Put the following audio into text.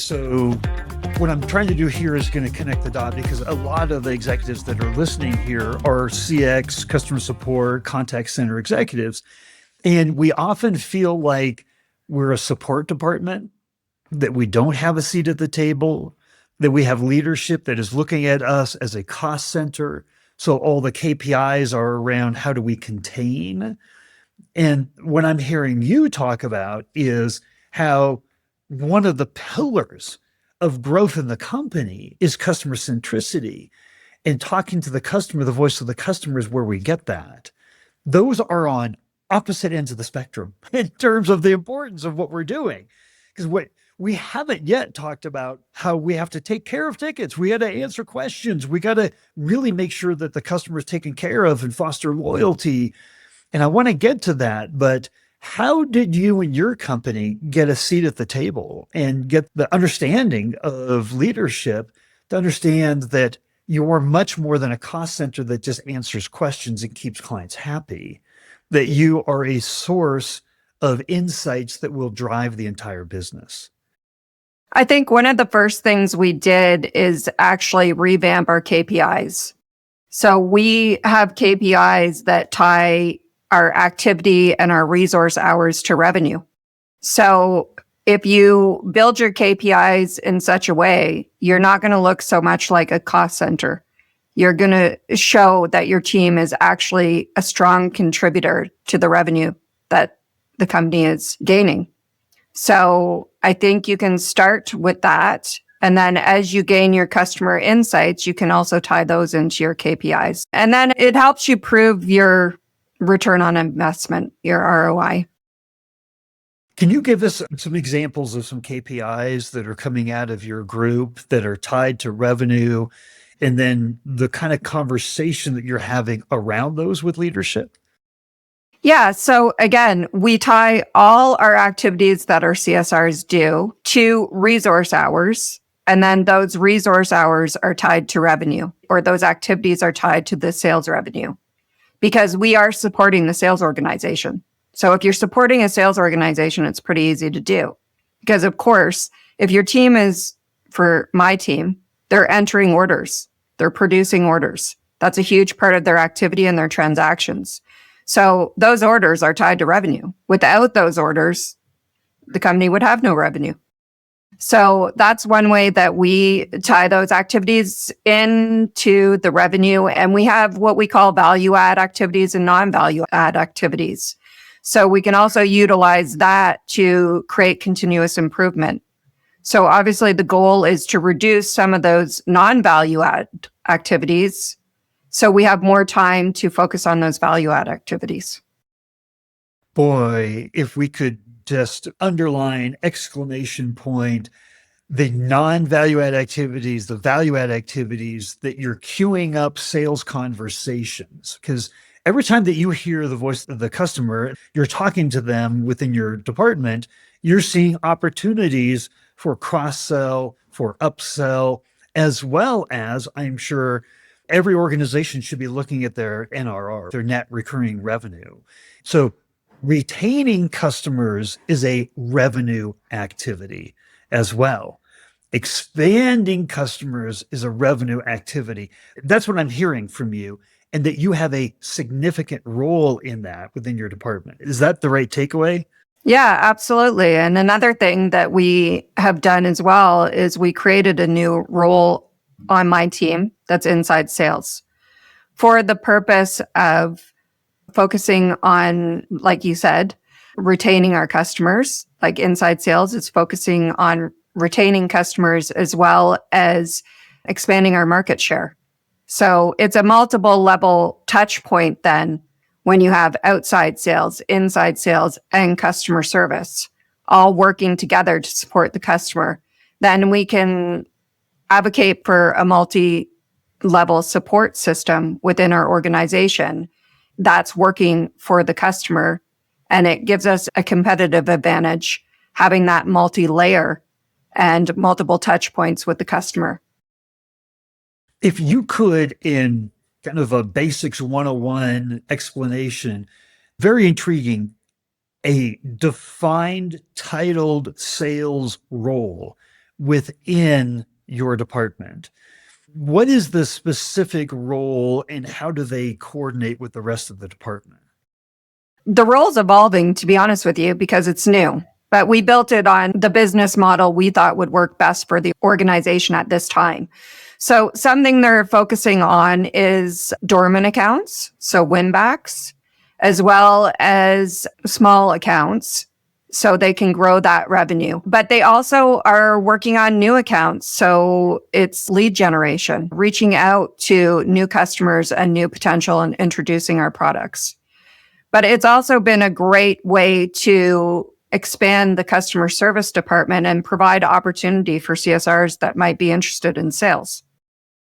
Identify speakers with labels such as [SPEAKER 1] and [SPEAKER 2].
[SPEAKER 1] So what I'm trying to do here is going to connect the dot because a lot of the executives that are listening here are CX, customer support, contact center executives. And we often feel like we're a support department, that we don't have a seat at the table, that we have leadership that is looking at us as a cost center. So all the KPIs are around how do we contain. And what I'm hearing you talk about is how one of the pillars of growth in the company is customer centricity, and talking to the customer, the voice of the customer is where we get that. Those are on opposite ends of the spectrum in terms of the importance of what we're doing. Because what we haven't yet talked about how we have to take care of tickets. We got to answer questions. We got to really make sure that the customer is taken care of and foster loyalty. And I want to get to that, but how did you and your company get a seat at the table and get the understanding of leadership to understand that you're much more than a cost center that just answers questions and keeps clients happy, that you are a source of insights that will drive the entire business?
[SPEAKER 2] I think one of the first things we did is actually revamp our KPIs. So we have KPIs that tie our activity and our resource hours to revenue. So if you build your KPIs in such a way, you're not going to look so much like a cost center. You're going to show that your team is actually a strong contributor to the revenue that the company is gaining. So I think you can start with that. And then as you gain your customer insights, you can also tie those into your KPIs. And then it helps you prove your return on investment, your ROI.
[SPEAKER 1] Can you give us some examples of some KPIs that are coming out of your group that are tied to revenue, and then the kind of conversation that you're having around those with leadership?
[SPEAKER 2] Yeah. So again, we tie all our activities that our CSRs do to resource hours. And then those resource hours are tied to revenue, or those activities are tied to the sales revenue, because we are supporting the sales organization. So if you're supporting a sales organization, it's pretty easy to do. Because of course, if your team is, for my team, they're entering orders, they're producing orders. That's a huge part of their activity and their transactions. So those orders are tied to revenue. Without those orders, the company would have no revenue. So that's one way that we tie those activities into the revenue. And we have what we call value add activities and non-value add activities. So we can also utilize that to create continuous improvement. So obviously the goal is to reduce some of those non-value add activities, so we have more time to focus on those value add activities.
[SPEAKER 1] Boy, if we could just underline, exclamation point, the non-value add activities, the value add activities that you're queuing up sales conversations. Because every time that you hear the voice of the customer, you're talking to them within your department, you're seeing opportunities for cross-sell, for upsell, as well as, I'm sure, every organization should be looking at their NRR, their net recurring revenue. So retaining customers is a revenue activity as well. Expanding customers is a revenue activity. That's what I'm hearing from you, and that you have a significant role in that within your department. Is that the right takeaway?
[SPEAKER 2] Yeah, absolutely. And another thing that we have done as well is we created a new role on my team that's inside sales for the purpose of focusing on, like you said, retaining our customers. Like inside sales is focusing on retaining customers as well as expanding our market share. So it's a multiple level touch point then when you have outside sales, inside sales, and customer service all working together to support the customer. Then we can advocate for a multi-level support system within our organization that's working for the customer. And it gives us a competitive advantage having that multi-layer and multiple touch points with the customer.
[SPEAKER 1] If you could, in kind of a basics 101 explanation, very intriguing, a defined titled sales role within your department. What is the specific role and how do they coordinate with the rest of the department?
[SPEAKER 2] The role's evolving, to be honest with you, because it's new. But we built it on the business model we thought would work best for the organization at this time. So something they're focusing on is dormant accounts, so win-backs, as well as small accounts, so they can grow that revenue. But they also are working on new accounts. So it's lead generation, reaching out to new customers and new potential and introducing our products. But it's also been a great way to expand the customer service department and provide opportunity for CSRs that might be interested in sales.